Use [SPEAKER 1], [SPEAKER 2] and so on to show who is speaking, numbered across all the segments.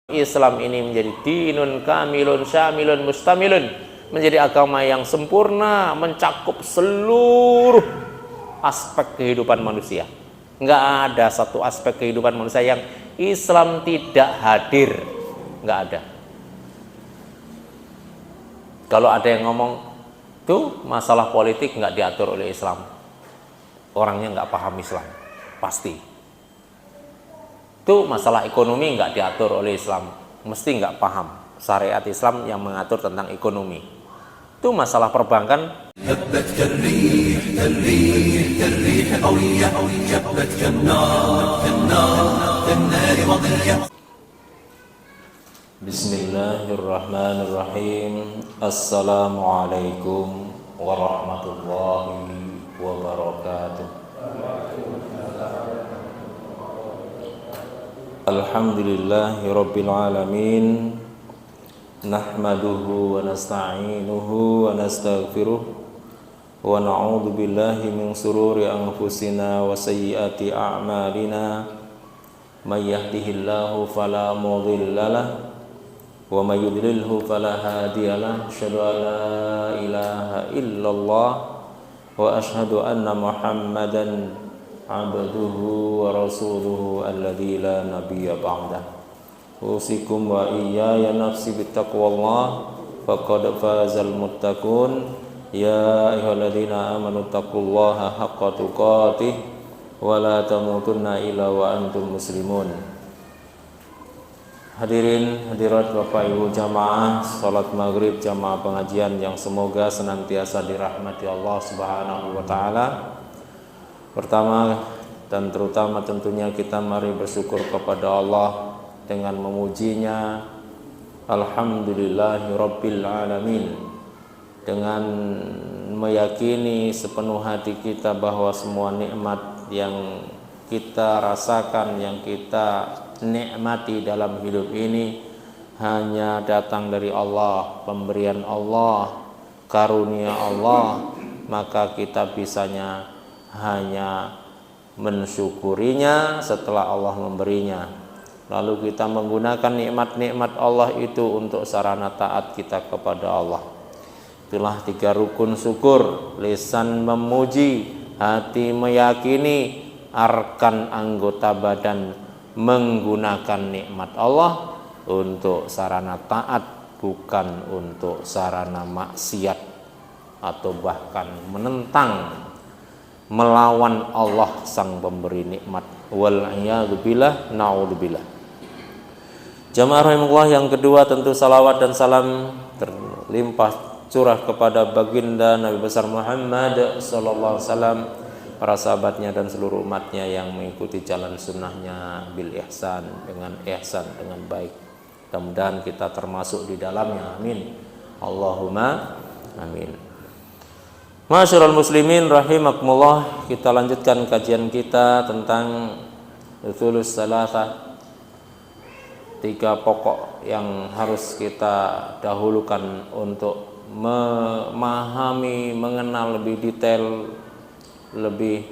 [SPEAKER 1] Islam ini menjadi dinun kamilun syamilun mustamilun, menjadi agama yang sempurna, mencakup seluruh aspek kehidupan manusia. Nggak ada satu aspek kehidupan manusia yang Islam tidak hadir, nggak ada. Kalau ada yang ngomong tuh masalah politik nggak diatur oleh Islam, orangnya nggak paham Islam pasti. Itu masalah ekonomi nggak diatur oleh Islam, mesti nggak paham syariat Islam yang mengatur tentang ekonomi. Itu masalah perbankan. Bismillahirrahmanirrahim. Assalamualaikum warahmatullahi wabarakatuh. Alhamdulillahi rabbil alamin, nahmaduhu wa nasta'inuhu wa nastaghfiruh wa na'udzu billahi min sururi anfusina wa sayyiati a'malina, may yahdihillahu fala mudilla lahu wa may yudlilhu fala hadiya lahu. Asyhadu an la ilaha illallah wa asyhadu anna Muhammadan abduhu wa rasuluhu alladzi la nabiyya ba'dah. Usikum wa iyaya nafsi bittaqwallah faqad fazal muttaqun. Ya ayyuhalladzina amanu taqullaha haqqa tuqatih wa la tamutunna illa wa antum muslimun. Hadirin hadirat Bapak Ibu jamaah salat maghrib jamaah pengajian yang semoga senantiasa dirahmati Allah Subhanahu wa taala. Pertama dan terutama tentunya kita mari bersyukur kepada Allah dengan memujinya. Alhamdulillahi rabbil alamin, dengan meyakini sepenuh hati kita bahwa semua nikmat yang kita rasakan, yang kita nikmati dalam hidup ini hanya datang dari Allah, pemberian Allah, karunia Allah. Maka kita bisanya hanya mensyukurinya setelah Allah memberinya, lalu kita menggunakan nikmat-nikmat Allah itu untuk sarana taat kita kepada Allah. Itulah 3 rukun syukur: lisan memuji, hati meyakini, arkan anggota badan menggunakan nikmat Allah untuk sarana taat, bukan untuk sarana maksiat atau bahkan menentang, melawan Allah sang pemberi nikmat. Wal a'yadu billah, na'udzubillah. Jamaah rahimahullah, yang kedua tentu salawat dan salam terlimpah curah kepada baginda Nabi besar Muhammad sallallahu alaihi wasallam, para sahabatnya dan seluruh umatnya yang mengikuti jalan sunnahnya bil ihsan, dengan ihsan, dengan baik. Mudah-mudahan kita termasuk di dalamnya, amin. Allahumma amin. Masyarul muslimin rahimakumullah, kita lanjutkan kajian kita tentang usulus salasah, 3 pokok yang harus kita dahulukan untuk memahami, mengenal lebih detail, lebih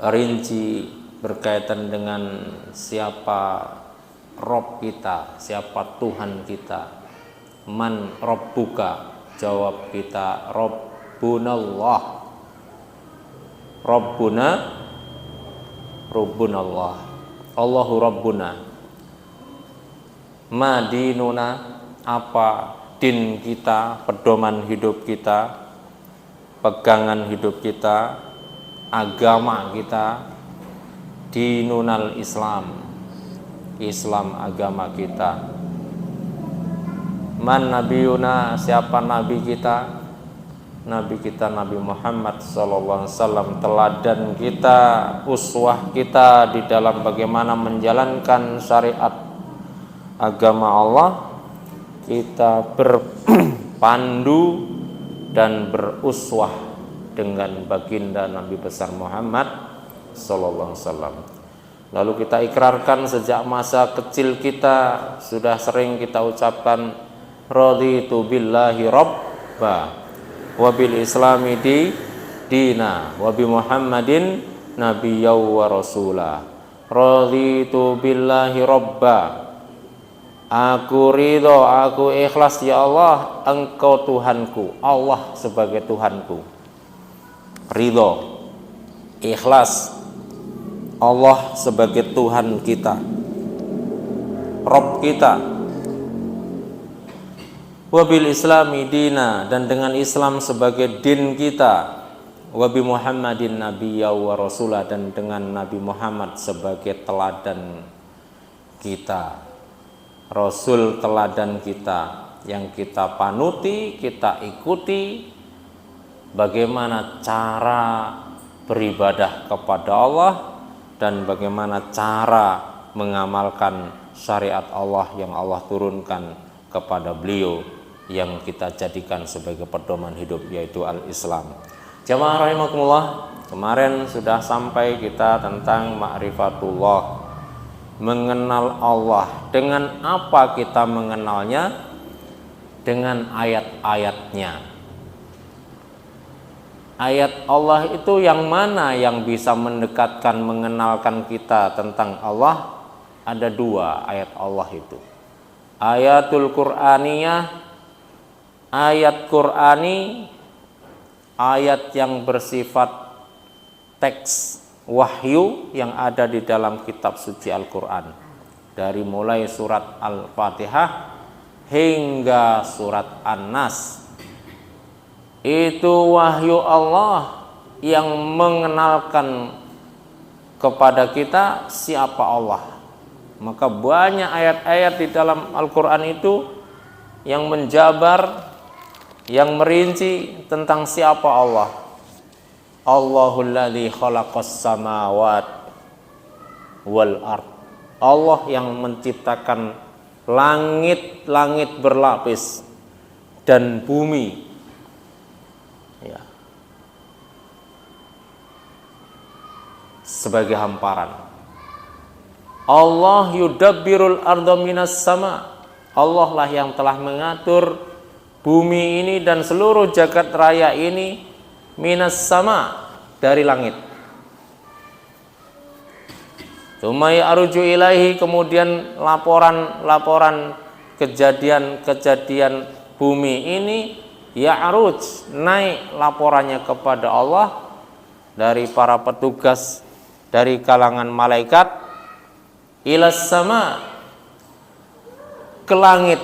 [SPEAKER 1] rinci berkaitan dengan siapa Rob kita, siapa Tuhan kita. Man Rabbuka, jawab kita Rabbunallah. Rabbunallah, Allahu Rabbuna. Madinuna, apa din kita, pedoman hidup kita, pegangan hidup kita, agama kita. Dinunal Islam, Islam agama kita. Man nabiyuna, siapa nabi kita? Nabi kita Nabi Muhammad sallallahu alaihi wasallam, teladan kita, uswah kita di dalam bagaimana menjalankan syariat agama Allah. Kita berpandu dan beruswah dengan baginda Nabi besar Muhammad sallallahu alaihi wasallam. Lalu kita ikrarkan sejak masa kecil kita, sudah sering kita ucapkan raditu billahi rabba wa bil islami dina wa bi Muhammadin nabiyyaw wa rasulah. Raditu billahi rabba, Aku ridho, aku ikhlas ya Allah, Engkau Tuhanku, Allah sebagai Tuhanku. Ridho, ikhlas, Allah sebagai Tuhan kita, Rabb kita. Wabil islami dina, dan dengan Islam sebagai din kita. Wabi Muhammadin nabiyya wa rasulah, dan dengan Nabi Muhammad sebagai teladan kita, Rasul teladan kita yang kita panuti, kita ikuti bagaimana cara beribadah kepada Allah dan bagaimana cara mengamalkan syariat Allah yang Allah turunkan kepada beliau yang kita jadikan sebagai pedoman hidup, yaitu al-Islam. Jamaah rahimakumullah, kemarin sudah sampai kita tentang ma'rifatullah, mengenal Allah. Dengan apa kita mengenalnya? Dengan ayat-ayatnya. Ayat Allah itu yang mana yang bisa mendekatkan, mengenalkan kita tentang Allah? Ada dua ayat Allah itu. Ayatul Qur'aniyah, ayat Qur'ani, ayat yang bersifat teks wahyu yang ada di dalam kitab suci Al-Quran, dari mulai surat Al-Fatihah hingga surat An-Nas. Itu wahyu Allah yang mengenalkan kepada kita siapa Allah. Maka banyak ayat-ayat di dalam Al-Quran itu yang menjabar, yang merinci tentang siapa Allah. Allahul ladzi khalaqas samawat wal ard. Allah yang menciptakan langit-langit berlapis dan bumi. Ya. Sebagai hamparan. Allah yudabbirul arda minas sama. Allah lah yang telah mengatur bumi ini dan seluruh jagat raya ini minas sama, dari langit. Tsumma ya'ruju ilaihi, kemudian laporan kejadian-kejadian bumi ini ya'ruj, naik laporannya kepada Allah dari para petugas dari kalangan malaikat, ilas sama, ke langit,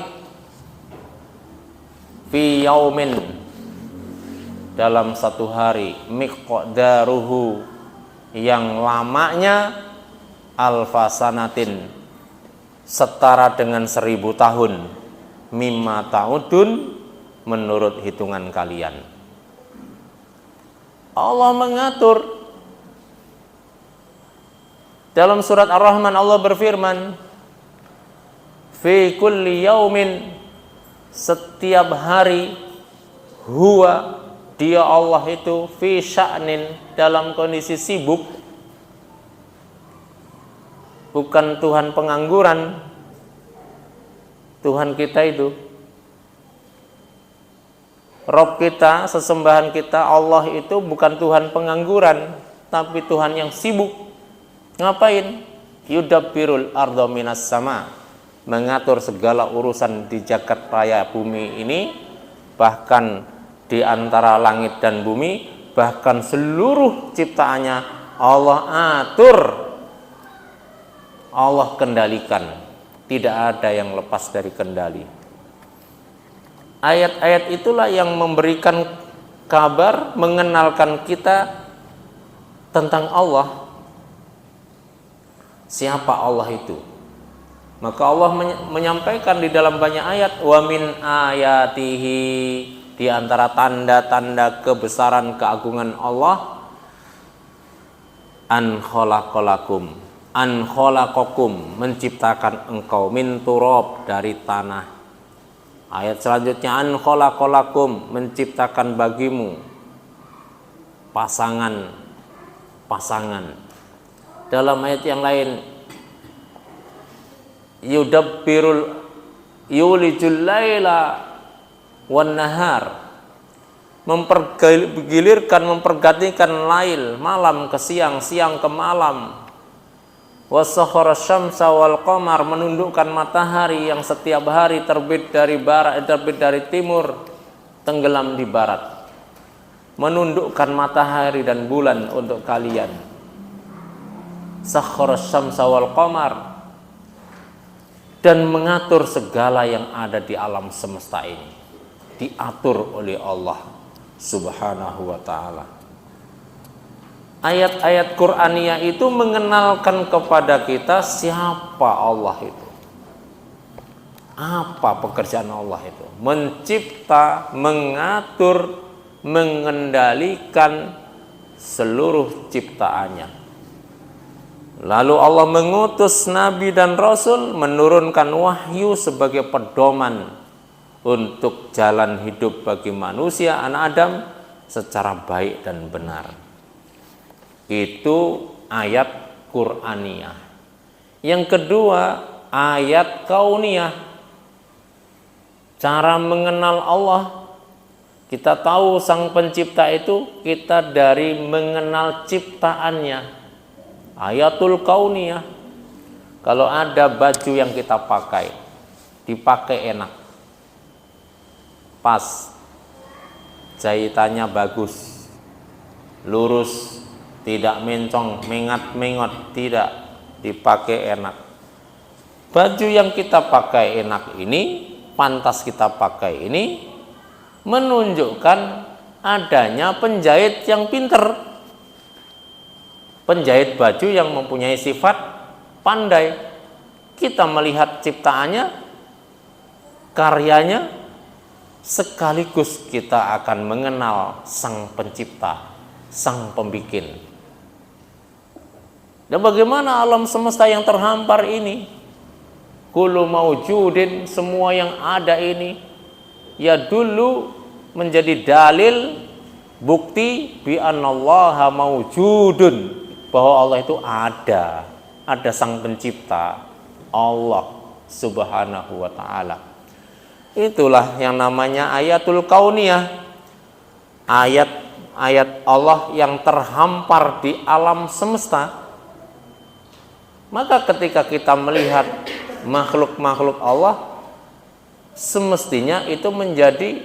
[SPEAKER 1] fi yaumin, dalam satu hari, miqdaruhu, yang lamanya alfasanatin, setara dengan 1000 tahun, mimma ta'udun, menurut hitungan kalian. Allah mengatur. Dalam surat Ar-Rahman Allah berfirman, fi kulli yaumin, setiap hari, huwa, dia Allah itu, fi sya'nin, dalam kondisi sibuk. Bukan Tuhan pengangguran. Tuhan kita itu, Rabb kita, sesembahan kita, Allah itu bukan Tuhan pengangguran, tapi Tuhan yang sibuk. Ngapain? Yudabbirul arda minas sama, mengatur segala urusan di jagat raya bumi ini, bahkan di antara langit dan bumi, bahkan seluruh ciptaannya Allah atur, Allah kendalikan. Tidak ada yang lepas dari kendali. Ayat-ayat itulah yang memberikan kabar, mengenalkan kita tentang Allah. Siapa Allah itu? Maka Allah menyampaikan di dalam banyak ayat, wa min ayatihi, di antara tanda-tanda kebesaran keagungan Allah, an khalaqalakum, an khalaqakum, menciptakan engkau, min turab, dari tanah. Ayat selanjutnya, an khalaqalakum, menciptakan bagimu pasangan. Dalam ayat yang lain, yulijul laila wan nahar, mempergilirkan, mempergantikan lail, malam ke siang, siang ke malam. Wasakhara syamsa wal qamar, menundukkan matahari yang setiap hari terbit dari barat, terbit dari timur, tenggelam di barat. Menundukkan matahari dan bulan untuk kalian. Sakhara syamsa wal qamar, dan mengatur segala yang ada di alam semesta ini, diatur oleh Allah Subhanahu wa ta'ala. Ayat-ayat Qur'aniyah itu mengenalkan kepada kita siapa Allah itu, apa pekerjaan Allah itu, mencipta, mengatur, mengendalikan seluruh ciptaannya. Lalu Allah mengutus Nabi dan Rasul, menurunkan wahyu sebagai pedoman untuk jalan hidup bagi manusia anak Adam secara baik dan benar. Itu ayat Qur'aniyah. Yang kedua, ayat kauniyah. Cara mengenal Allah. Kita tahu Sang Pencipta itu kita dari mengenal ciptaannya. Ayatul kauniyah. Kalau ada baju yang kita pakai, dipakai enak, pas, jahitannya bagus, lurus, tidak mencong, mengat-mengot, tidak, dipakai enak. Baju yang kita pakai enak ini, pantas kita pakai ini, menunjukkan adanya penjahit yang pinter, penjahit baju yang mempunyai sifat pandai. Kita melihat ciptaannya, karyanya, sekaligus kita akan mengenal Sang Pencipta, Sang Pembikin. Dan bagaimana alam semesta yang terhampar ini, kullu maujudin, semua yang ada ini, ya dulu menjadi dalil, bukti bi anallaha maujudun, bahwa Allah itu ada Sang Pencipta, Allah Subhanahu wa ta'ala. Itulah yang namanya ayatul kauniyah, ayat Allah yang terhampar di alam semesta. Maka ketika kita melihat makhluk-makhluk Allah, semestinya itu menjadi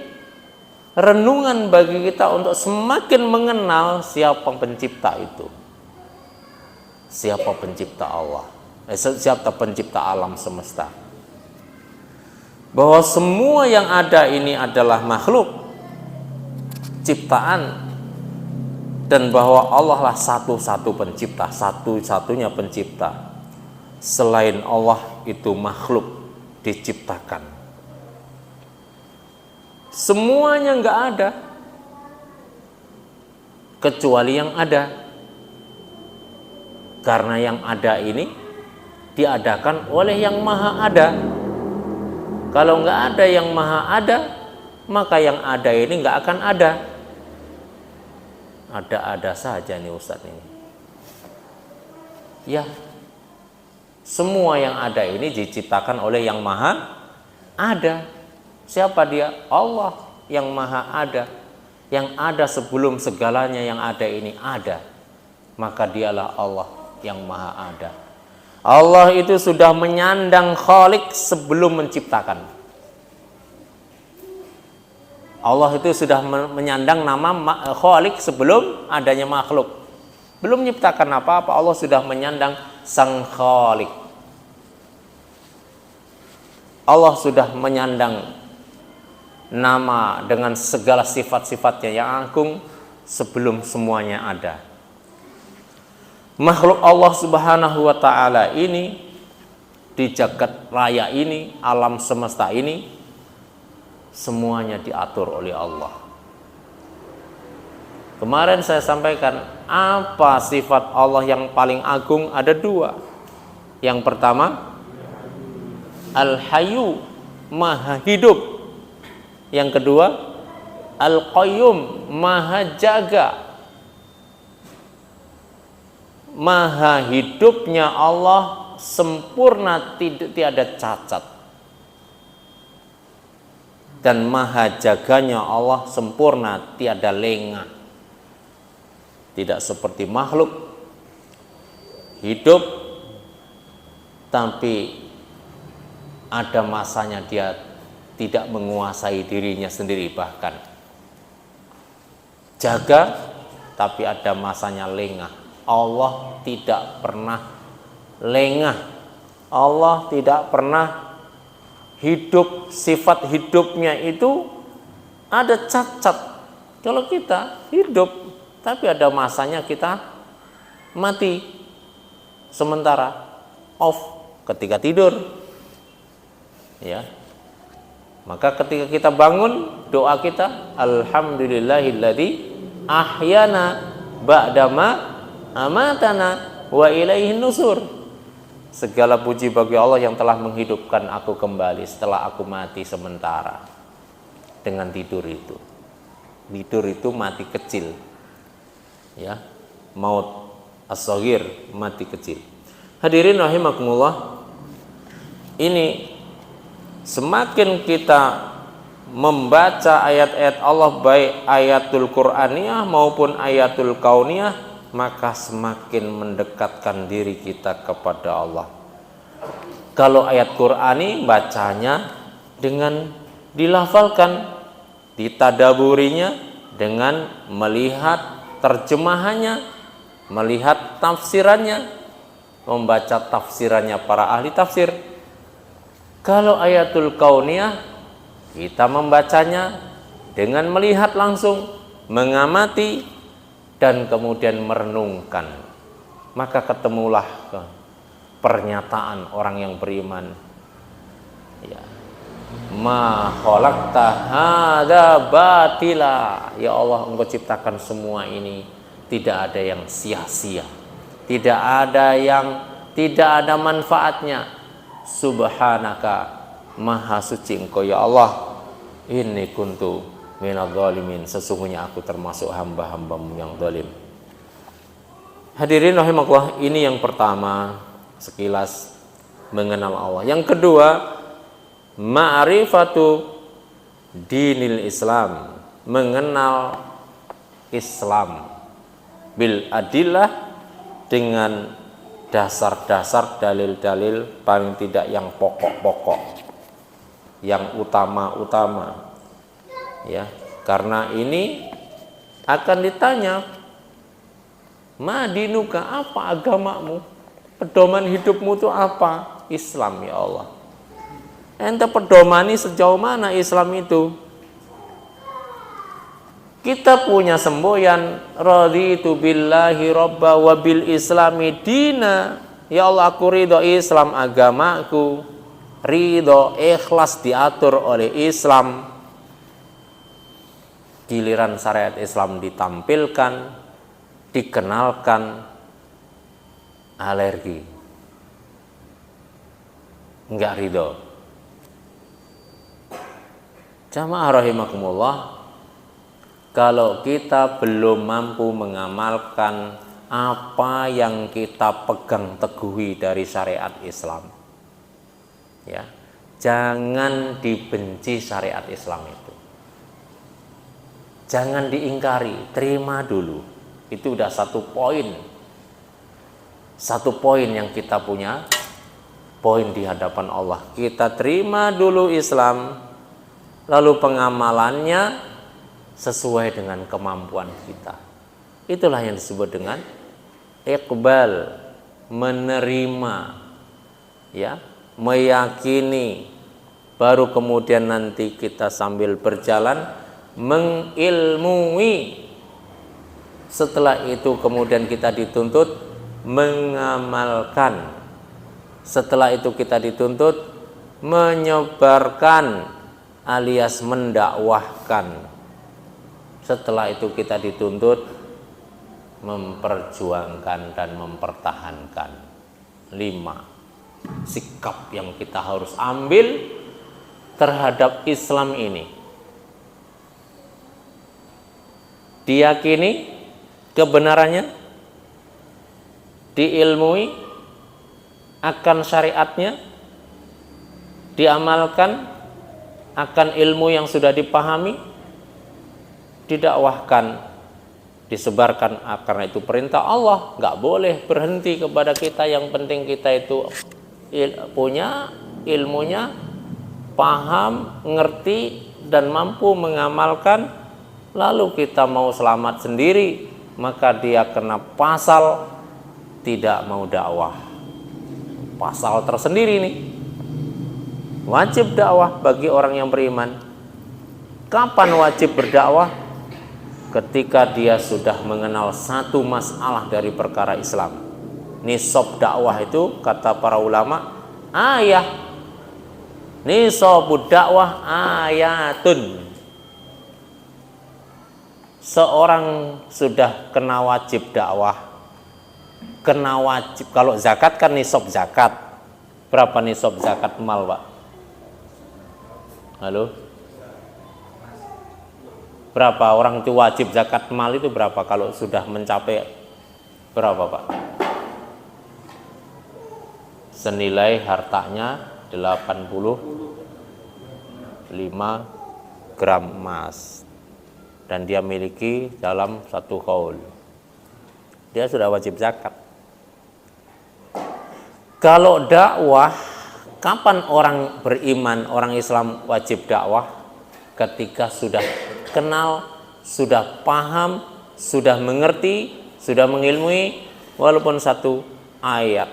[SPEAKER 1] renungan bagi kita untuk semakin mengenal siapa pencipta itu, siapa pencipta Allah, siapa pencipta alam semesta. Bahwa semua yang ada ini adalah makhluk ciptaan, dan bahwa Allah lah satu-satu pencipta, satu-satunya pencipta. Selain Allah itu makhluk diciptakan. Semuanya enggak ada kecuali yang ada. Karena yang ada ini diadakan oleh yang maha ada. Kalau enggak ada yang maha ada, maka yang ada ini enggak akan ada. Ada-ada saja nih Ustadz ini. Ya, semua yang ada ini diciptakan oleh yang maha ada. Siapa dia? Allah yang maha ada, yang ada sebelum segalanya yang ada ini ada. Maka dialah Allah yang maha ada. Allah itu sudah menyandang Khalik sebelum menciptakan. Allah itu sudah menyandang nama Khalik sebelum adanya makhluk. Belum menciptakan apa-apa, Allah sudah menyandang Sang Khalik. Allah sudah menyandang nama dengan segala sifat-sifatnya yang agung sebelum semuanya ada. Makhluk Allah Subhanahu wa ta'ala ini, di jagat raya ini, alam semesta ini, semuanya diatur oleh Allah. Kemarin saya sampaikan, apa sifat Allah yang paling agung? Ada dua. Yang pertama, Al-Hayyu, maha hidup. Yang kedua, Al-Qayyum, maha jaga. Maha hidupnya Allah sempurna, tiada cacat. Dan maha jaganya Allah sempurna, tiada lengah. Tidak seperti makhluk hidup tapi ada masanya dia tidak menguasai dirinya sendiri, bahkan jaga, tapi ada masanya lengah. Allah tidak pernah lengah. Allah tidak pernah hidup, sifat hidupnya itu ada cacat. Kalau kita hidup, tapi ada masanya kita mati sementara, off ketika tidur. Ya. Maka ketika kita bangun, doa kita, alhamdulillahilladzi ahyana ba'dama amatana wa ilaihin nusur. Segala puji bagi Allah yang telah menghidupkan aku kembali setelah aku mati sementara. Dengan tidur itu. Tidur itu mati kecil. Ya. Maut as-shaghir, mati kecil. Hadirin rahimakumullah. Ini semakin kita membaca ayat-ayat Allah, baik ayatul Qur'aniyah maupun ayatul kauniyah, maka semakin mendekatkan diri kita kepada Allah. Kalau ayat Qur'ani bacanya dengan dilafalkan, ditadaburinya dengan melihat terjemahannya, melihat tafsirannya, membaca tafsirannya para ahli tafsir. Kalau ayatul kauniyah, kita membacanya dengan melihat langsung, mengamati, dan kemudian merenungkan. Maka ketemulah pernyataan orang yang beriman. Ya. Ma khalaqta hadza batila. Ya Allah, Engkau ciptakan semua ini tidak ada yang sia-sia. Tidak ada manfaatnya. Subhanaka, maha suci Engkau ya Allah. Inni kuntu minadz zalimin. Sesungguhnya aku termasuk hamba-hambamu yang zalim. Hadirin rahimakumullah, ini yang pertama, sekilas mengenal Allah. Yang kedua, ma'rifatu dinil Islam, mengenal Islam bil adillah, dengan dasar-dasar, dalil-dalil, paling tidak yang pokok-pokok, yang utama-utama. Ya, karena ini akan ditanya, madinuka, apa agamamu? Pedoman hidupmu itu apa? Islam ya Allah. Ente pedomani sejauh mana Islam itu? Kita punya semboyan, raditu billahi robba wa bil islami dina. Ya Allah, aku ridho Islam agamaku, ridho ikhlas diatur oleh Islam. Giliran syariat Islam ditampilkan, dikenalkan, alergi, enggak ridho. Jamaah rahimakumullah, kalau kita belum mampu mengamalkan apa yang kita pegang teguhi dari syariat Islam, ya, jangan dibenci syariat Islam itu, jangan diingkari, terima dulu. Itu udah satu poin yang kita punya, poin di hadapan Allah. Kita terima dulu Islam, lalu pengamalannya sesuai dengan kemampuan kita. Itulah yang disebut dengan iqbal, menerima, ya, meyakini. Baru kemudian nanti kita sambil berjalan mengilmui. Setelah itu kemudian kita dituntut mengamalkan. Setelah itu kita dituntut menyebarkan alias mendakwahkan. Setelah itu kita dituntut memperjuangkan dan mempertahankan. 5. Sikap yang kita harus ambil terhadap Islam ini. Diyakini kebenarannya, diilmui akan syariatnya, diamalkan akan ilmu yang sudah dipahami, didakwahkan, disebarkan. Karena itu perintah Allah, nggak boleh berhenti kepada kita. Yang penting kita itu punya ilmunya, paham, ngerti, dan mampu mengamalkan, lalu kita mau selamat sendiri, maka dia kena pasal tidak mau dakwah. Pasal tersendiri nih. Wajib dakwah bagi orang yang beriman. Kapan wajib berdakwah? Ketika dia sudah mengenal satu masalah dari perkara Islam. Nisab dakwah itu kata para ulama ayah. Nisabud dakwah ayatun. Seorang sudah kena wajib dakwah, kena wajib. Kalau zakat kan nisab zakat. Berapa nisab zakat mal, Pak? Halo? Berapa orang itu wajib zakat mal itu berapa kalau sudah mencapai berapa, Pak? Senilai hartanya 85 gram emas dan dia miliki dalam satu haul. Dia sudah wajib zakat. Kalau dakwah, kapan orang beriman, orang Islam wajib dakwah? Ketika sudah kenal, sudah paham, sudah mengerti, sudah mengilmui walaupun satu ayat.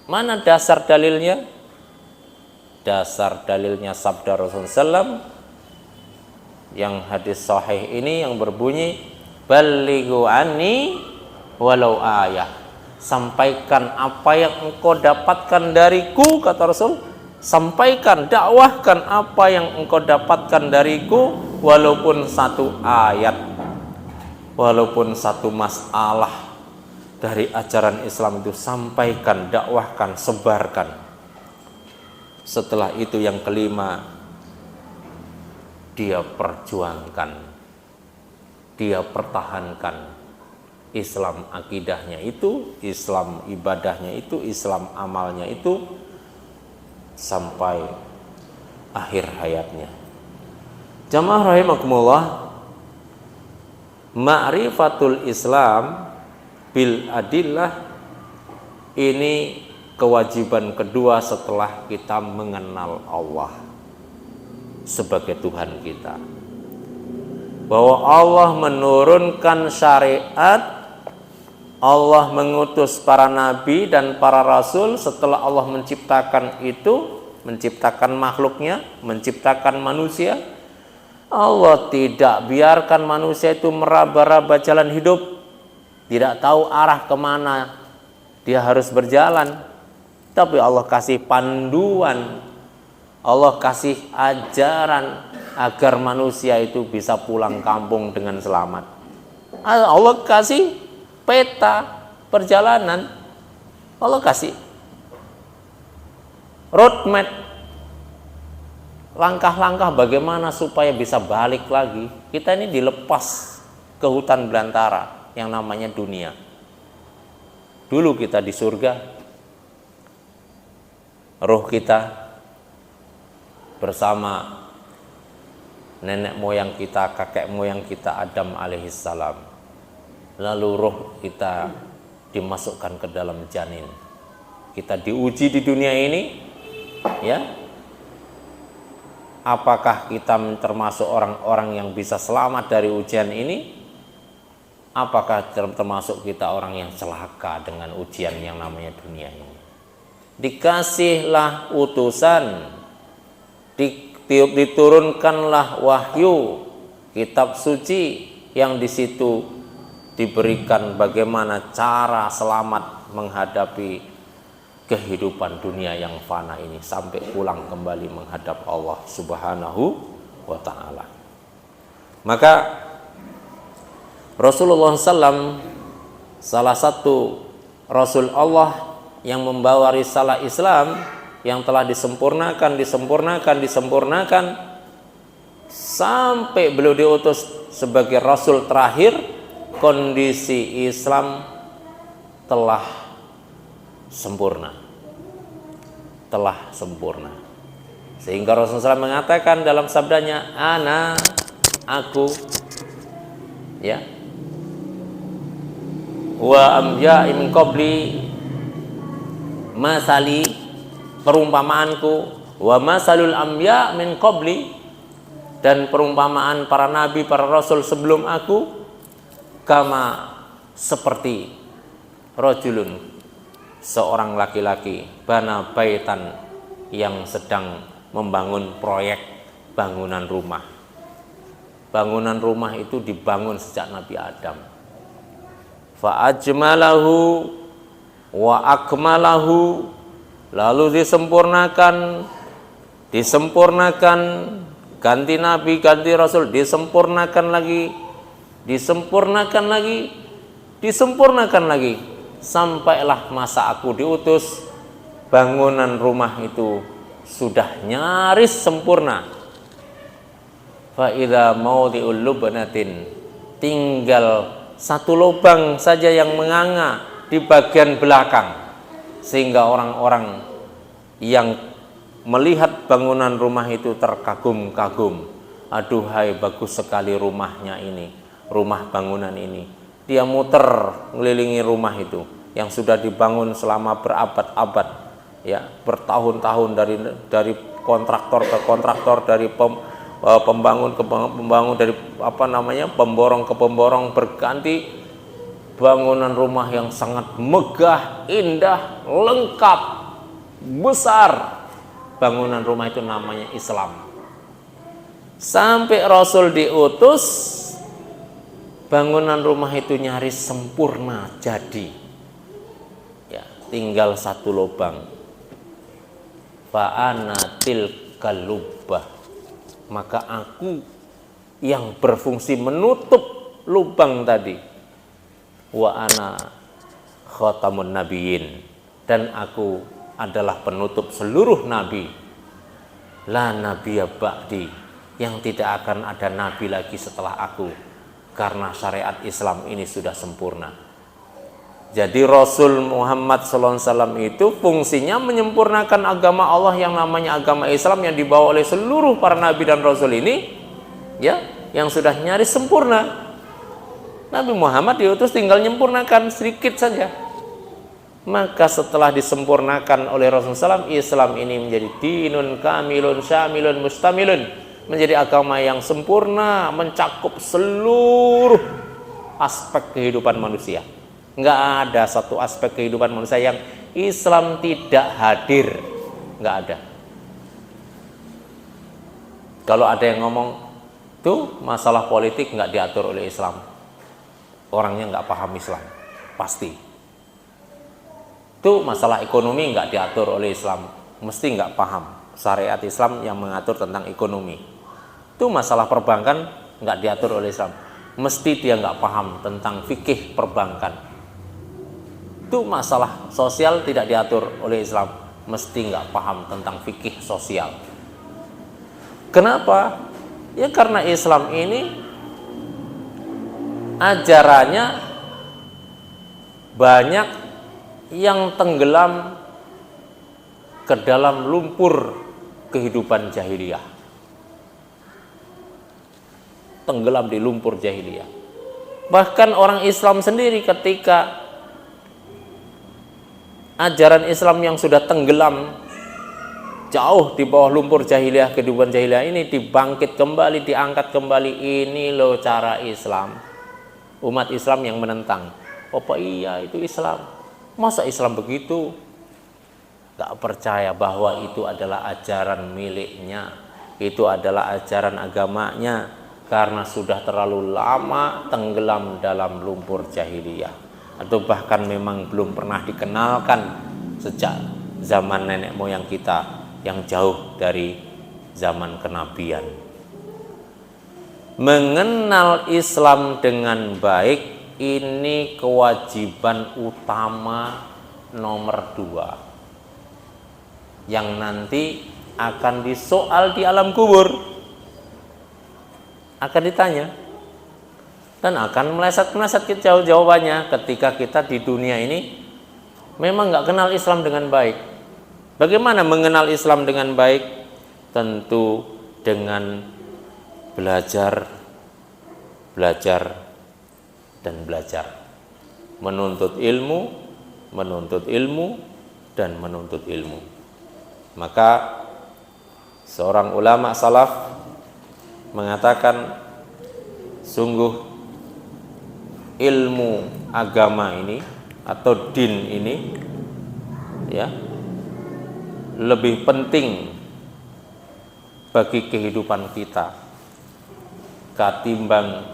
[SPEAKER 1] Mana dasar dalilnya? Dasar dalilnya sabda Rasulullah SAW yang hadis sahih ini yang berbunyi balighu anni walau ayah. Sampaikan apa yang engkau dapatkan dariku, kata Rasul. Sampaikan, dakwahkan apa yang engkau dapatkan dariku, walaupun satu ayat, walaupun satu masalah dari ajaran Islam itu sampaikan, dakwahkan, sebarkan. Setelah itu yang kelima, dia perjuangkan, dia pertahankan Islam akidahnya itu, Islam ibadahnya itu, Islam amalnya itu sampai akhir hayatnya. Jamaah rahimakumullah, ma'rifatul Islam bil adillah ini kewajiban kedua setelah kita mengenal Allah sebagai Tuhan kita. Bahwa Allah menurunkan syariat, Allah mengutus para nabi dan para rasul setelah Allah menciptakan itu, menciptakan makhluknya, menciptakan manusia. Allah tidak biarkan manusia itu meraba-raba jalan hidup, tidak tahu arah kemana dia harus berjalan. Tapi Allah kasih panduan, Allah kasih ajaran agar manusia itu bisa pulang kampung dengan selamat. Allah kasih peta perjalanan, Allah kasih roadmap, langkah-langkah bagaimana supaya bisa balik lagi. Kita ini dilepas ke hutan belantara yang namanya dunia. Dulu kita di surga, roh kita bersama nenek moyang kita, kakek moyang kita Adam alaihissalam. Lalu roh kita dimasukkan ke dalam janin. Kita diuji di dunia ini, ya. Apakah kita termasuk orang-orang yang bisa selamat dari ujian ini? Apakah termasuk kita orang yang celaka dengan ujian yang namanya dunia ini? Dikasihlah utusan, diturunkanlah wahyu, kitab suci yang di situ diberikan bagaimana cara selamat menghadapi kehidupan dunia yang fana ini sampai pulang kembali menghadap Allah Subhanahu wa ta'ala. Maka Rasulullah SAW salah satu Rasul Allah yang membawa risalah Islam yang telah disempurnakan sampai beliau diutus sebagai Rasul terakhir. Kondisi Islam telah sempurna, sehingga Rasulullah SAW mengatakan dalam sabdanya, aku, ya, wa amja'i min qabli masali perumpamaanku, wa masalul anbiya min qabli, dan perumpamaan para nabi, para rasul sebelum aku, kama, seperti rajulun, seorang laki-laki, bana baitan, yang sedang membangun proyek bangunan rumah. Bangunan rumah itu dibangun sejak Nabi Adam. Fa ajmalahu wa akmalahu, lalu disempurnakan, ganti nabi, ganti rasul, disempurnakan lagi, sampailah masa aku diutus, bangunan rumah itu sudah nyaris sempurna. Fa idza mawdi'ul lubnatin, tinggal satu lubang saja yang menganga di bagian belakang, sehingga orang-orang yang melihat bangunan rumah itu terkagum-kagum. Aduhai, bagus sekali rumahnya ini, rumah bangunan ini. Dia muter mengelilingi rumah itu yang sudah dibangun selama berabad-abad, ya, bertahun-tahun, dari kontraktor ke kontraktor, dari pembangun ke pembangun, dari pemborong ke pemborong, berganti. Bangunan rumah yang sangat megah, indah, lengkap, besar. Bangunan rumah itu namanya Islam. Sampai Rasul diutus, bangunan rumah itu nyaris sempurna jadi. Ya, tinggal satu lubang. Fa'ana tilkal lubbah, maka aku yang berfungsi menutup lubang tadi. Wa ana khatamun nabiyyin, dan aku adalah penutup seluruh nabi. La nabiyya ba'di, yang tidak akan ada nabi lagi setelah aku, karena syariat Islam ini sudah sempurna. Jadi Rasul Muhammad SAW itu fungsinya menyempurnakan agama Allah yang namanya agama Islam, yang dibawa oleh seluruh para nabi dan rasul ini, ya, yang sudah nyaris sempurna. Nabi Muhammad diutus tinggal menyempurnakan sedikit saja. Maka setelah disempurnakan oleh Rasulullah SAW, Islam ini menjadi dinun kamilun syamilun mustamilun, menjadi agama yang sempurna, mencakup seluruh aspek kehidupan manusia. Enggak ada satu aspek kehidupan manusia yang Islam tidak hadir, enggak ada. Kalau ada yang ngomong tuh masalah politik enggak diatur oleh Islam, orangnya nggak paham Islam, pasti. Itu masalah ekonomi nggak diatur oleh Islam, mesti nggak paham syariat Islam yang mengatur tentang ekonomi. Itu masalah perbankan nggak diatur oleh Islam, mesti dia nggak paham tentang fikih perbankan. Itu masalah sosial tidak diatur oleh Islam, mesti nggak paham tentang fikih sosial. Kenapa? Ya karena Islam ini ajarannya banyak yang tenggelam ke dalam lumpur kehidupan jahiliyah. Tenggelam di lumpur jahiliyah. Bahkan orang Islam sendiri ketika ajaran Islam yang sudah tenggelam jauh di bawah lumpur jahiliyah, kehidupan jahiliyah ini dibangkit kembali, diangkat kembali, ini loh cara Islam. Umat Islam yang menentang, apa iya itu Islam? Masa Islam begitu? Gak percaya bahwa itu adalah ajaran miliknya, itu adalah ajaran agamanya, karena sudah terlalu lama tenggelam dalam lumpur jahiliyah, atau bahkan memang belum pernah dikenalkan sejak zaman nenek moyang kita yang jauh dari zaman kenabian. Mengenal Islam dengan baik ini kewajiban utama nomor 2 yang nanti akan disoal di alam kubur, akan ditanya dan akan meleset-meleset jauh jawabannya ketika kita di dunia ini memang nggak kenal Islam dengan baik. Bagaimana mengenal Islam dengan baik? Tentu dengan belajar dan belajar, menuntut ilmu dan menuntut ilmu. Maka seorang ulama salaf mengatakan, sungguh ilmu agama ini atau din ini ya lebih penting bagi kehidupan kita ketimbang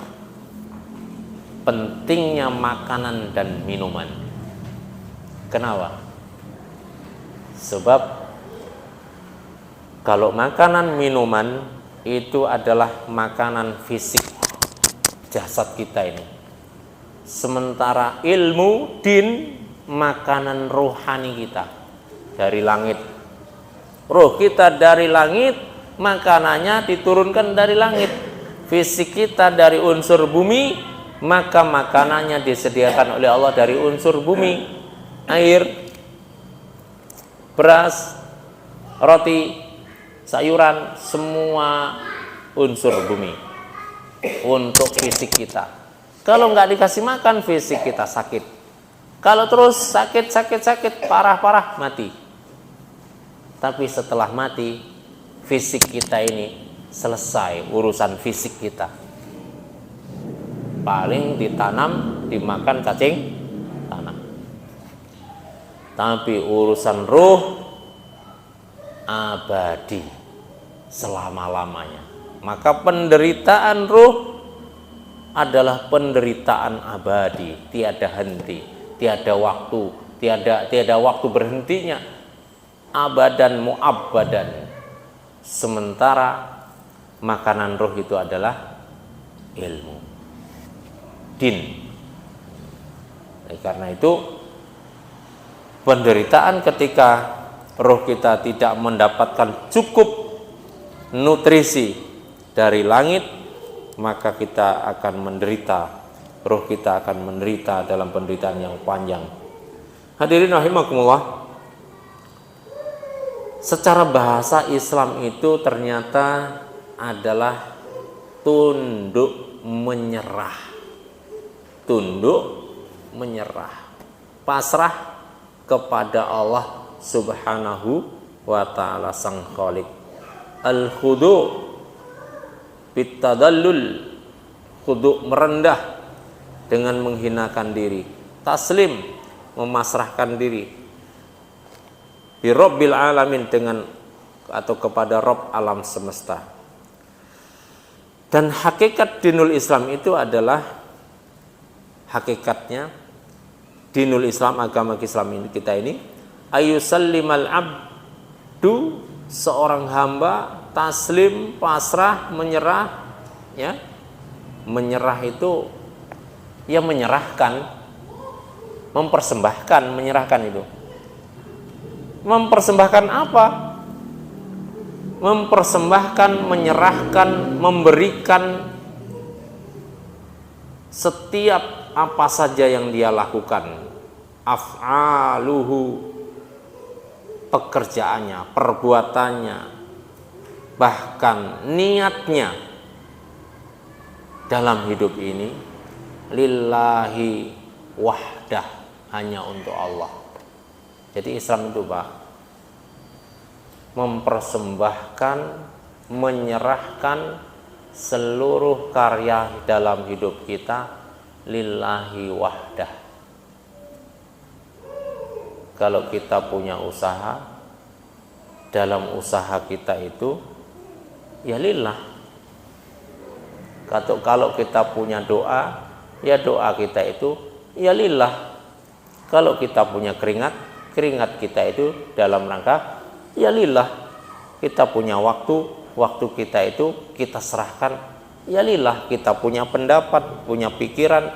[SPEAKER 1] pentingnya makanan dan minuman. Kenapa? Sebab kalau makanan minuman itu adalah makanan fisik jasad kita ini. Sementara ilmu din makanan rohani kita dari langit. Roh kita dari langit, makanannya diturunkan dari langit. Fisik kita dari unsur bumi, maka makanannya disediakan oleh Allah dari unsur bumi. Air, beras, roti, sayuran, semua unsur bumi untuk fisik kita. Kalau nggak dikasih makan, fisik kita sakit. Kalau terus sakit, parah, mati. Tapi setelah mati, fisik kita ini selesai urusan fisik kita. Paling ditanam, dimakan cacing tanah. Tapi urusan ruh abadi selama-lamanya. Maka penderitaan ruh adalah penderitaan abadi, tiada henti, tiada waktu, tiada waktu berhentinya, abadan muabbadan. Sementara makanan ruh itu adalah ilmu, din. Karena itu penderitaan ketika roh kita tidak mendapatkan cukup nutrisi dari langit, maka kita akan menderita, roh kita akan menderita dalam penderitaan yang panjang. Hadirin rahimakumullah, secara bahasa Islam itu ternyata adalah tunduk menyerah. Tunduk menyerah, pasrah kepada Allah Subhanahu wa ta'ala sang Khaliq. Al-khudu' bitadallul, khudu' merendah dengan menghinakan diri, taslim memasrahkan diri, bi rabbil alamin dengan atau kepada Rabb alam semesta. Dan hakikat dinul Islam itu adalah, hakikatnya dinul Islam, agama Islam kita ini, ayusallimal abdu, seorang hamba taslim, pasrah, menyerah, ya. Menyerah itu ya menyerahkan, mempersembahkan, menyerahkan itu. Mempersembahkan apa? Mempersembahkan, menyerahkan, memberikan setiap apa saja yang dia lakukan. Af'aluhu, pekerjaannya, perbuatannya, bahkan niatnya dalam hidup ini lillahi wahdah, hanya untuk Allah. Jadi Islam itu Pak, mempersembahkan, menyerahkan seluruh karya dalam hidup kita lillahi wahdah. Kalau kita punya usaha, dalam usaha kita itu ya lillah. Kalau kita punya doa, ya doa kita itu ya lillah. Kalau kita punya keringat, keringat kita itu dalam rangka ya lillah. Kita punya waktu, waktu kita itu kita serahkan ya lillah. Kita punya pendapat, punya pikiran,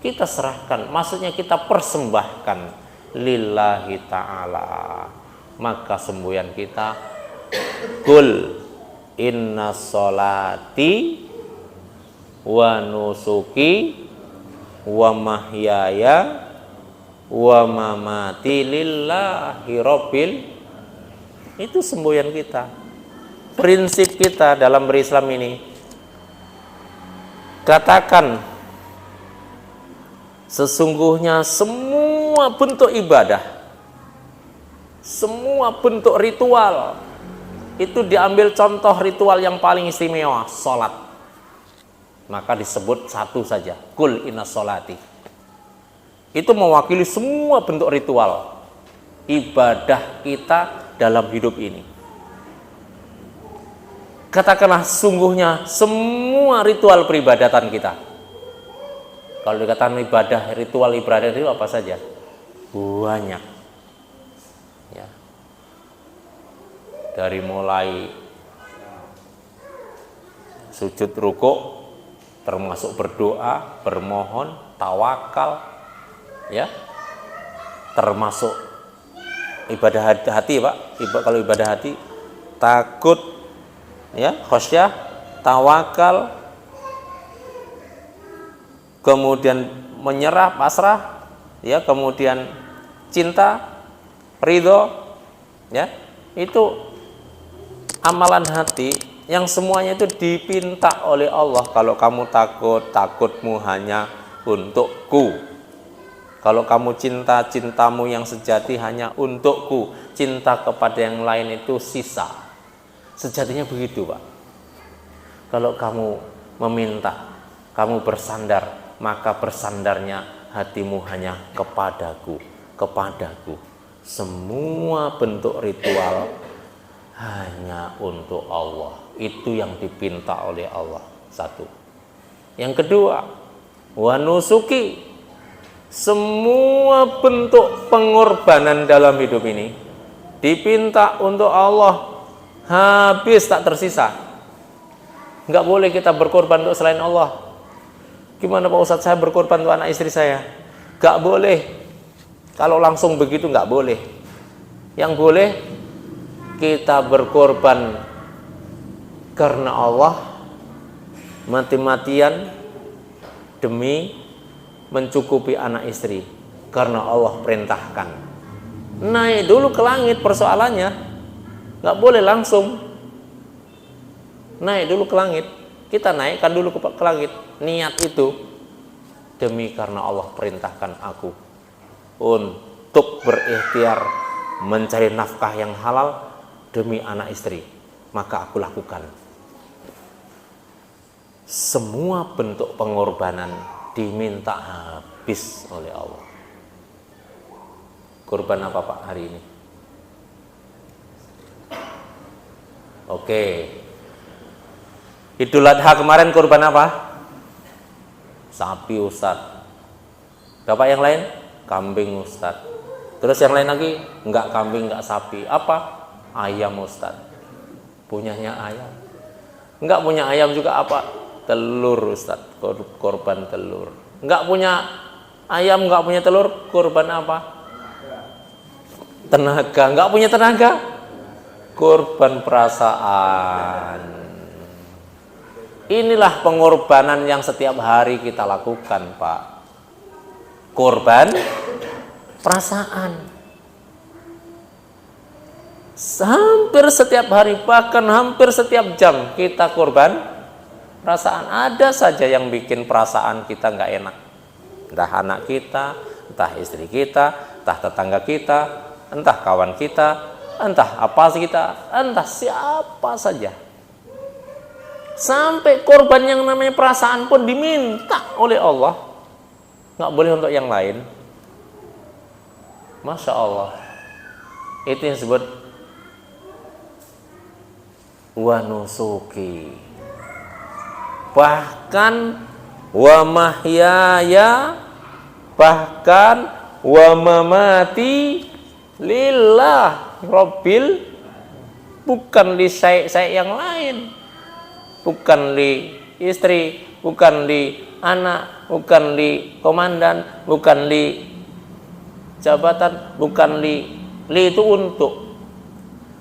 [SPEAKER 1] kita serahkan. Maksudnya kita persembahkan lillahi ta'ala. Maka semboyan kita, kul inna sholati wa nusuki wa mahyaya wa mamati lillahi rabbil. Itu semboyan kita, prinsip kita dalam berislam ini. Katakan, sesungguhnya semua bentuk ibadah, semua semua bentuk ritual itu diambil contoh ritual yang paling istimewa, sholat. Maka disebut satu saja, kul inna sholati. Itu mewakili semua bentuk ritual ibadah kita dalam hidup ini. Katakanlah sungguhnya semua ritual peribadatan kita. Kalau dikatakan ibadah, ritual ibadah itu apa saja? Banyak. Ya. Dari mulai sujud rukuk, termasuk berdoa, bermohon, tawakal, ya, termasuk ibadah hati, Pak. Kalau ibadah hati, takut, ya, khosyah, tawakal, kemudian menyerah, pasrah, ya, kemudian cinta, ridho, ya, itu amalan hati yang semuanya itu dipinta oleh Allah. Kalau kamu takut, takutmu hanya untukku. Kalau kamu cinta, cintamu yang sejati hanya untukku. Cinta kepada yang lain itu sisa. Sejatinya begitu, Pak. Kalau kamu meminta, kamu bersandar, maka bersandarnya hatimu hanya kepadaku, kepadaku. Semua bentuk ritual hanya untuk Allah. Itu yang dipinta oleh Allah. Satu. Yang kedua, wa nusuki. Semua bentuk pengorbanan dalam hidup ini dipinta untuk Allah, habis tak tersisa. Enggak boleh kita berkorban untuk selain Allah. Gimana Pak Ustadz, saya berkorban untuk anak istri saya? Enggak boleh. Kalau langsung begitu enggak boleh. Yang boleh kita berkorban karena Allah, mati-matian demi mencukupi anak istri, karena Allah perintahkan. Naik dulu ke langit persoalannya, nggak boleh langsung. Naik dulu ke langit, kita naikkan dulu ke langit. Niat itu demi karena Allah perintahkan aku untuk berikhtiar mencari nafkah yang halal demi anak istri, maka aku lakukan. Semua bentuk pengorbanan diminta habis oleh Allah. Kurban apa Pak hari ini? Oke. Idul Adha kemarin kurban apa? Sapi Ustadz. Bapak yang lain? Kambing Ustadz. Terus yang lain lagi? Enggak kambing, enggak sapi. Apa? Ayam Ustadz. Punyanya ayam. Enggak punya ayam juga apa? Telur Ustadz, korban telur. Enggak punya ayam, enggak punya telur, korban apa? Tenaga. Enggak punya tenaga, korban perasaan. Inilah pengorbanan yang setiap hari kita lakukan, Pak. Korban perasaan. Hampir setiap hari, bahkan hampir setiap jam kita korban perasaan. Ada saja yang bikin perasaan kita nggak enak. Entah anak kita, entah istri kita, entah tetangga kita, entah kawan kita, entah apa kita, entah siapa saja. Sampai korban yang namanya perasaan pun diminta oleh Allah. Nggak boleh untuk yang lain. Masya Allah. Itu yang disebut wa nusuki. Bahkan wa mahyaya, bahkan wa mamati lillah rabbil, bukan li syai' yang lain, bukan li istri, bukan li anak, bukan li komandan, bukan li jabatan, bukan li itu untuk.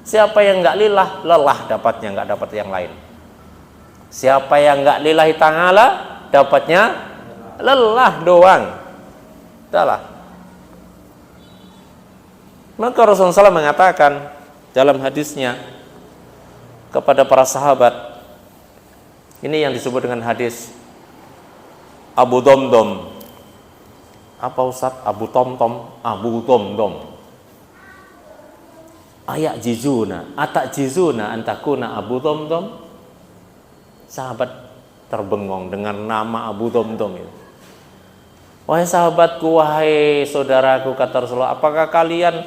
[SPEAKER 1] Siapa yang enggak lillah, lelah dapatnya, enggak dapat yang lain. Siapa yang enggak lillahi ta'ala, dapatnya lelah doang. Itulah. Maka Rasulullah SAW mengatakan dalam hadisnya kepada para sahabat, ini yang disebut dengan hadis Abu Domdom. Apa Ustaz? Abu Tomtom, Abu Domdom. ayak jizuna, atak jizuna antakuna Abu Dhamdham. Sahabat terbengong dengan nama Abu Dhamdham itu. Wahai sahabatku, wahai saudaraku, kata Rasulullah, apakah kalian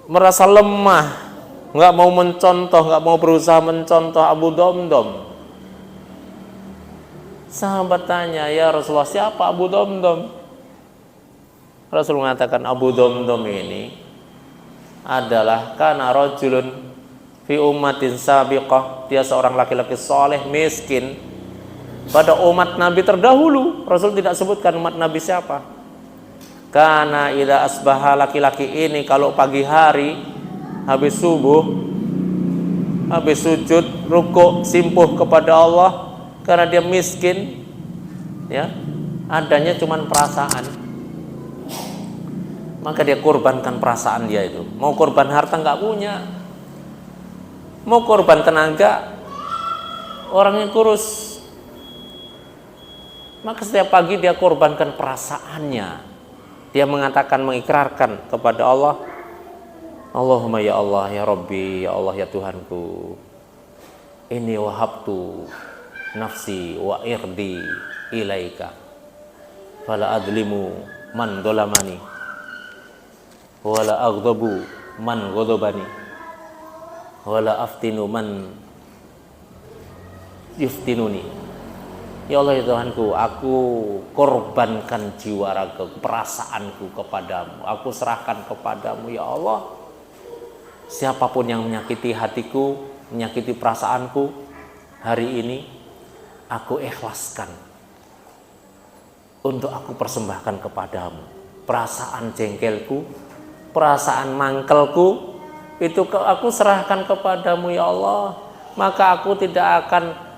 [SPEAKER 1] merasa lemah, nggak mau mencontoh, nggak mau berusaha mencontoh Abu Dhamdham? Sahabat tanya, ya Rasulullah, siapa Abu Dhamdham? Rasul mengatakan, Abu Dhamdham ini adalah kana rajulun fi ummatin sabiqah, dia seorang laki-laki soleh miskin pada umat Nabi terdahulu. Rasul tidak sebutkan umat Nabi siapa. Karena idza asbaha, laki-laki ini kalau pagi hari habis subuh, habis sujud, rukuk, simpuh kepada Allah, karena dia miskin, ya, adanya cuman perasaan, maka dia korbankan perasaan dia itu. Mau korban harta nggak punya, mau korban tenaga, orangnya kurus, maka setiap pagi dia korbankan perasaannya. Dia mengatakan, mengikrarkan kepada Allah, Allahumma ya Allah, ya Rabbi, ya Allah, ya Tuhanku, ini wahabtu nafsi wa irdi ilaika fala adlimu man dolamani wala aghdabu man ghadabani wala aftinu man yuftinuni. Ya Allah, ya Tuhanku, aku korbankan jiwa raga, perasaanku kepadamu, aku serahkan kepadamu ya Allah. Siapapun yang menyakiti hatiku, menyakiti perasaanku, hari ini aku ikhlaskan untuk aku persembahkan kepadamu. Perasaan jengkelku, perasaan mangkelku, itu aku serahkan kepadamu ya Allah. Maka aku tidak akan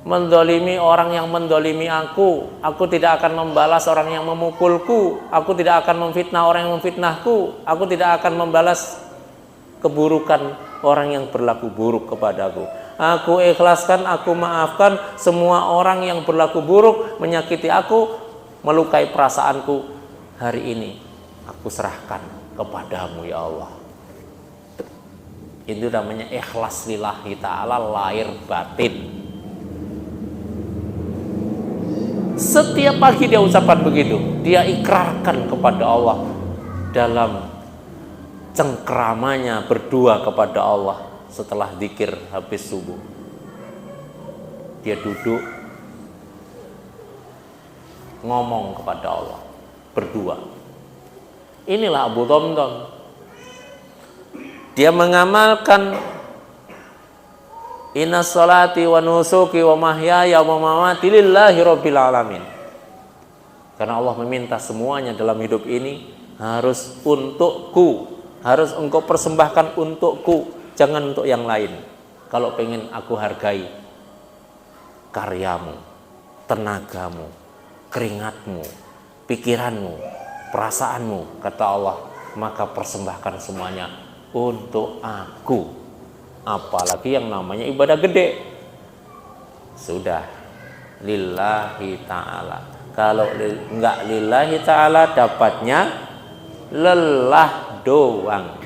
[SPEAKER 1] mendolimi orang yang mendolimi aku tidak akan membalas orang yang memukulku, aku tidak akan memfitnah orang yang memfitnahku, aku tidak akan membalas keburukan orang yang berlaku buruk kepadaku. Aku ikhlaskan, aku maafkan semua orang yang berlaku buruk, menyakiti aku, melukai perasaanku. Hari ini aku serahkan kepadamu ya Allah. Itu namanya ikhlas lillahi ta'ala, lahir batin. Setiap pagi dia ucapkan begitu, dia ikrarkan kepada Allah dalam cengkeramanya berdua kepada Allah setelah zikir habis subuh. Dia duduk ngomong kepada Allah berdua. Inilah Abu Dhamdham. Dia mengamalkan inna sholati wa nusuki wa mahyaya wa mamati lillahi rabbil alamin. Karena Allah meminta semuanya dalam hidup ini harus untukku, harus engkau persembahkan untukku, jangan untuk yang lain. Kalau pengen aku hargai karyamu, tenagamu, keringatmu, pikiranmu, perasaanmu, kata Allah, maka persembahkan semuanya untuk aku. Apalagi yang namanya ibadah gede, sudah lillahi ta'ala. Kalau enggak lillahi ta'ala, dapatnya lelah doang.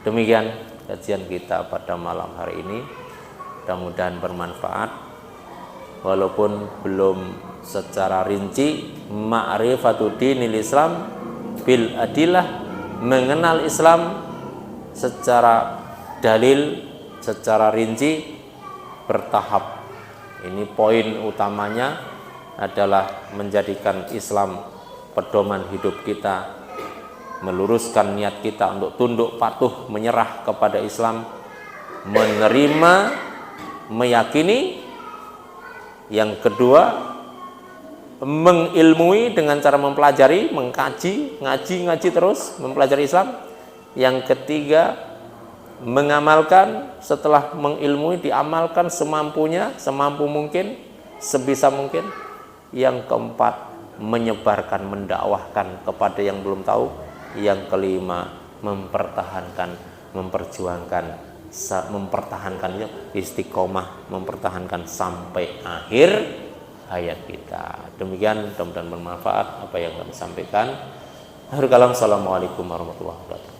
[SPEAKER 1] Demikian kajian kita pada malam hari ini, mudah-mudahan bermanfaat. Walaupun belum secara rinci, ma'rifatu dinil Islam bil adillah, mengenal Islam secara dalil, secara rinci, bertahap. Ini poin utamanya adalah menjadikan Islam pedoman hidup kita, meluruskan niat kita untuk tunduk patuh menyerah kepada Islam, menerima, meyakini. Yang kedua, mengilmui dengan cara mempelajari, mengkaji, ngaji terus, mempelajari Islam. Yang ketiga, mengamalkan. Setelah mengilmui, diamalkan semampunya, semampu mungkin, sebisa mungkin. Yang keempat, menyebarkan, mendakwahkan kepada yang belum tahu. Yang kelima, mempertahankan, memperjuangkan, mempertahankan istiqomah, mempertahankan sampai akhir hayat kita. Demikian, mudah-mudahan bermanfaat apa yang kami sampaikan. Akhir kalam, assalamualaikum warahmatullahi wabarakatuh.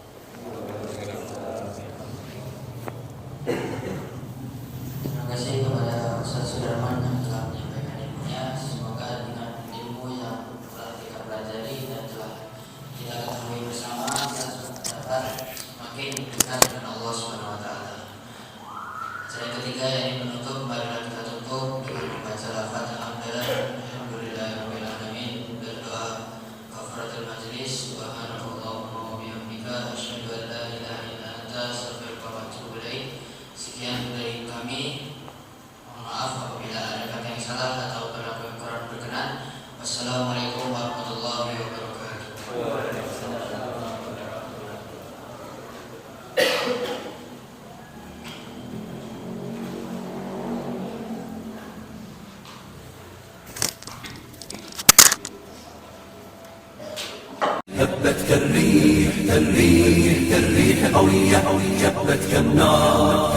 [SPEAKER 2] ketiga yang menutup, marilah kita tutup dengan membaca lafaz alhamdulillahirabbil alamin dan doa kafaratul majlis. Subhanallahumma wa bihamdika asyhadu an la ilaha illa anta astaghfiruka wa atubu ilaik. Sekian dari kami. Mohon maaf apabila ada kata yang salah atau perilaku yang kurang berkenan. Wassalamualaikum warahmatullahi wabarakatuh.
[SPEAKER 3] هبت كالريح قوية، جبت كالنار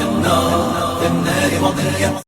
[SPEAKER 3] كالنار مضية.